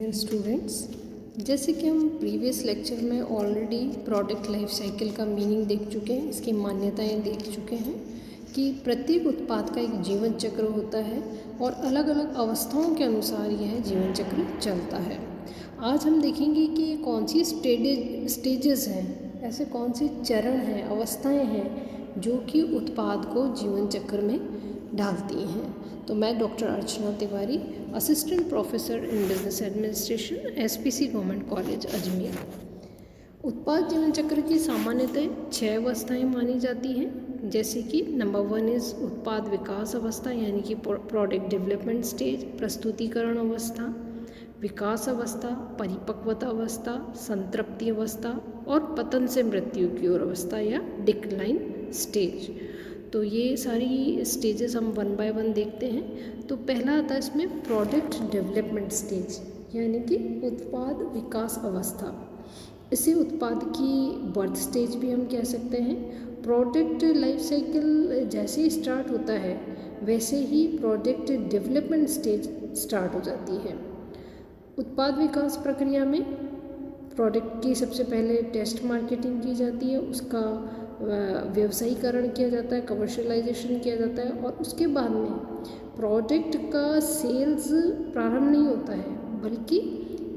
Students, जैसे कि हम प्रीवियस लेक्चर में ऑलरेडी प्रोडक्ट लाइफ साइकिल का मीनिंग देख चुके हैं, इसकी मान्यताएं देख चुके हैं कि प्रत्येक उत्पाद का एक जीवन चक्र होता है और अलग अलग अवस्थाओं के अनुसार यह जीवन चक्र चलता है। आज हम देखेंगे कि ये कौन सी स्टेजेस हैं, ऐसे कौन से चरण हैं, अवस्थाएं हैं जो कि उत्पाद को जीवन चक्र में डालती हैं। तो मैं doctor Archana Tiwari, assistant professor in business administration, SPC government college Ajmer. उत्पाद जीवन चक्र की सामान्यतः 6 अवस्थाएं मानी जाती हैं, जैसे कि नंबर 1 इज़ उत्पाद विकास अवस्था यानी कि प्रोडक्ट डेवलपमेंट स्टेज, प्रस्तुतिकरण अवस्था, विकास अवस्था, परिपक्वता अवस्था, संतृप्ति अवस्था और पतन से मृत्यु की ओर अवस्था या डिक्लाइन स्टेज। तो ये सारी स्टेजेस हम 1 बाय 1 देखते हैं। तो पहला आता है इसमें प्रोडक्ट डेवलपमेंट स्टेज यानी कि उत्पाद विकास अवस्था। इसी उत्पाद की बर्थ स्टेज भी हम कह सकते हैं। प्रोडक्ट लाइफ साइकिल जैसे ही स्टार्ट होता है वैसे ही प्रोडक्ट डेवलपमेंट स्टेज स्टार्ट हो जाती है। उत्पाद विकास प्रक्रिया में प्रोडक्ट की सबसे पहले टेस्ट मार्केटिंग की जाती है, उसका व्यवसायीकरण किया जाता है, कमर्शियलाइजेशन किया जाता है और उसके बाद में प्रोडक्ट का सेल्स प्रारंभ नहीं होता है बल्कि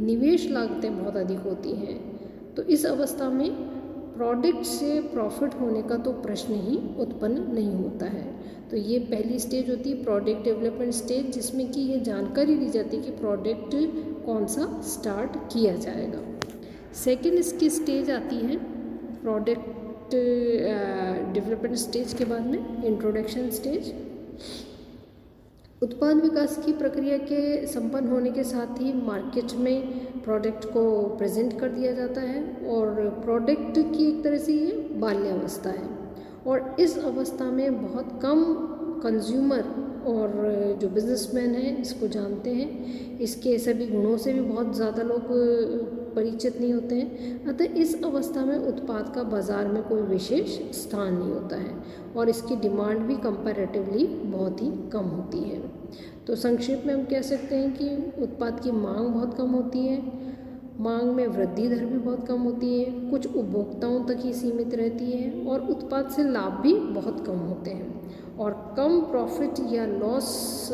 निवेश लागतें बहुत अधिक होती हैं। तो इस अवस्था में प्रोडक्ट से प्रॉफिट होने का तो प्रश्न ही उत्पन्न नहीं होता है। तो ये पहली स्टेज होती है प्रोडक्ट डेवलपमेंट स्टेज, जिसमें कि ये जानकारी दी जाती है कि प्रोडक्ट कौन सा स्टार्ट किया जाएगा। सेकेंड इसकी स्टेज आती है प्रोडक्ट डेवलपमेंट स्टेज के बाद में इंट्रोडक्शन स्टेज। उत्पाद विकास की प्रक्रिया के संपन्न होने के साथ ही मार्केट में प्रोडक्ट को प्रेजेंट कर दिया जाता है और प्रोडक्ट की एक तरह से ये बाल्यावस्था है और इस अवस्था में बहुत कम कंज्यूमर और जो बिजनेसमैन हैं इसको जानते हैं, इसके सभी गुणों से भी बहुत ज़्यादा लोग परिचित नहीं होते हैं। अतः इस अवस्था में उत्पाद का बाज़ार में कोई विशेष स्थान नहीं होता है और इसकी डिमांड भी कंपैरेटिवली बहुत ही कम होती है। तो संक्षेप में हम कह सकते हैं कि उत्पाद की मांग बहुत कम होती है, मांग में वृद्धि दर भी बहुत कम होती है, कुछ उपभोक्ताओं तक ही सीमित रहती है और उत्पाद से लाभ भी बहुत कम होते हैं और कम प्रॉफिट या लॉस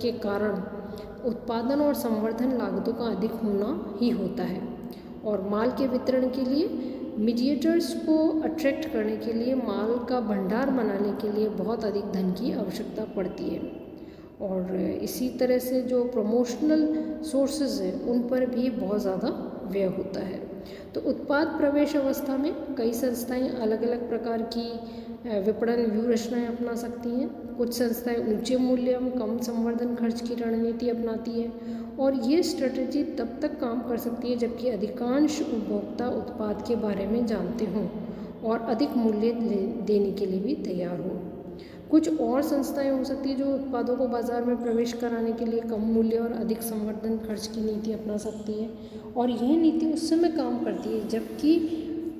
के कारण उत्पादन और संवर्धन लागतों का अधिक होना ही होता है और माल के वितरण के लिए मीडिएटर्स को अट्रैक्ट करने के लिए, माल का भंडार बनाने के लिए बहुत अधिक धन की आवश्यकता पड़ती है और इसी तरह से जो प्रमोशनल सोर्सेज हैं उन पर भी बहुत ज़्यादा व्यय होता है। तो उत्पाद प्रवेश अवस्था में कई संस्थाएं अलग अलग प्रकार की विपणन व्यूह रचनाएँ अपना सकती हैं। कुछ संस्थाएं ऊंचे मूल्य एवं कम संवर्धन खर्च की रणनीति अपनाती हैं और ये स्ट्रेटजी तब तक काम कर सकती है जबकि अधिकांश उपभोक्ता उत्पाद के बारे में जानते हों और अधिक मूल्य देने के लिए भी तैयार हों। कुछ और संस्थाएं हो सकती है जो उत्पादों को बाज़ार में प्रवेश कराने के लिए कम मूल्य और अधिक संवर्धन खर्च की नीति अपना सकती है और यह नीति उस समय काम करती है जबकि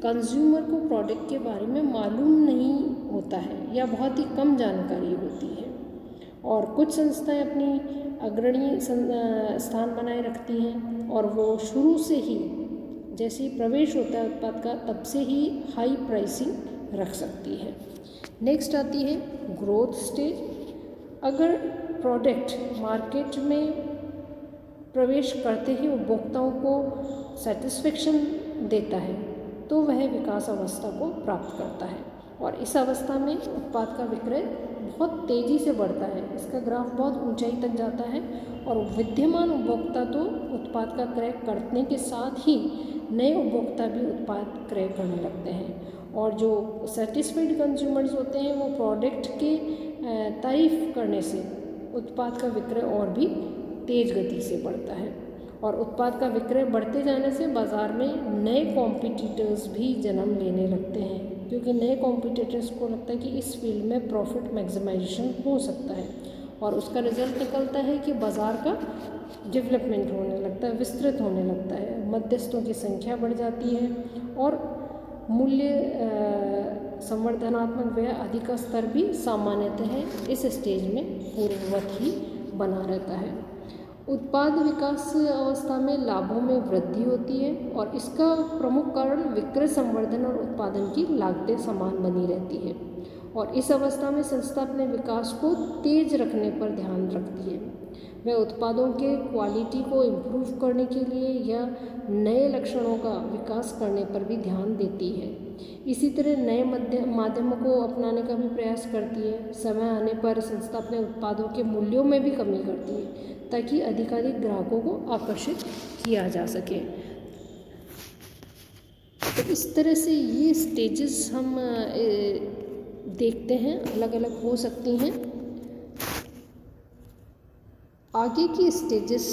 कंज्यूमर को प्रोडक्ट के बारे में मालूम नहीं होता है या बहुत ही कम जानकारी होती है। और कुछ संस्थाएं अपनी अग्रणी स्थान बनाए रखती हैं और वो शुरू से ही जैसे ही प्रवेश होता है उत्पाद का तब से ही हाई प्राइसिंग रख सकती है। नेक्स्ट आती है ग्रोथ स्टेज। अगर प्रोडक्ट मार्केट में प्रवेश करते ही उपभोक्ताओं को सेटिस्फेक्शन देता है तो वह विकास अवस्था को प्राप्त करता है और इस अवस्था में उत्पाद का विक्रय बहुत तेज़ी से बढ़ता है, इसका ग्राफ बहुत ऊंचाई तक जाता है और विद्यमान उपभोक्ता तो उत्पाद का क्रय करने के साथ ही नए उपभोक्ता भी उत्पाद क्रय करने लगते हैं और जो सेटिस्फाइड कंज्यूमर्स होते हैं वो प्रोडक्ट के तारीफ करने से उत्पाद का विक्रय और भी तेज़ गति से बढ़ता है और उत्पाद का विक्रय बढ़ते जाने से बाज़ार में नए कॉम्पिटिटर्स भी जन्म लेने लगते हैं क्योंकि नए कॉम्पिटिटर्स को लगता है कि इस फील्ड में प्रॉफिट मैक्सिमाइजेशन हो सकता है और उसका रिजल्ट निकलता है कि बाज़ार का डेवलपमेंट होने लगता है, विस्तृत होने लगता है, मध्यस्थों की संख्या बढ़ जाती है और मूल्य संवर्धनात्मक व्यय आदि का स्तर भी सामान्यतः इस स्टेज में पूर्ववत ही बना रहता है। उत्पाद विकास अवस्था में लाभों में वृद्धि होती है और इसका प्रमुख कारण विक्रय संवर्धन और उत्पादन की लागतें समान बनी रहती है और इस अवस्था में संस्था अपने विकास को तेज रखने पर ध्यान रखती है। वह उत्पादों के क्वालिटी को इम्प्रूव करने के लिए या नए लक्षणों का विकास करने पर भी ध्यान देती है। इसी तरह नए माध्यमों को अपनाने का भी प्रयास करती है। समय आने पर संस्था अपने उत्पादों के मूल्यों में भी कमी करती है ताकि अधिकाधिक ग्राहकों को आकर्षित किया जा सके। तो इस तरह से ये स्टेजेस हम देखते हैं, अलग अलग हो सकती हैं। आगे की स्टेजेस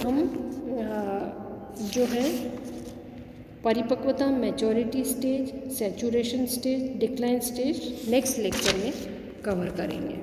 हम जो है परिपक्वता, maturity stage, saturation stage, decline stage next lecture में कवर करेंगे।